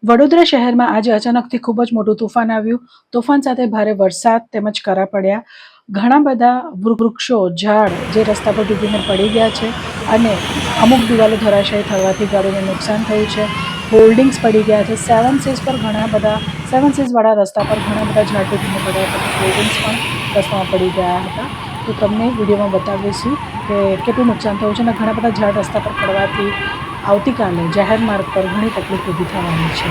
વડોદરા શહેરમાં આજે અચાનકથી ખૂબ જ મોટું તોફાન આવ્યું. તોફાન સાથે ભારે વરસાદ તેમજ કરા પડ્યા. ઘણા બધા વૃક્ષો, ઝાડ જે રસ્તા પર ડૂબીને પડી ગયા છે અને અમુક દિવાલો ધરાશાયી થવાથી ગાડીને નુકસાન થયું છે. હોલ્ડિંગ્સ પડી ગયા છે. 7 સીઝ પર ઘણા બધા 7 સીઝ વાળા રસ્તા પર ઘણા બધા ઝાડ ડૂબીને પડ્યા હતા. હોલ્ડિંગ્સ પણ રસ્તામાં પડી ગયા હતા. તો તમને વિડીયોમાં બતાવીશું કે કેટલું નુકસાન થયું છે અને ઘણા બધા ઝાડ રસ્તા પર પડવાથી આવતીકાલે જાહેર માર્ગ પર ઘણી તકલીફ ઊભી થવાની છે.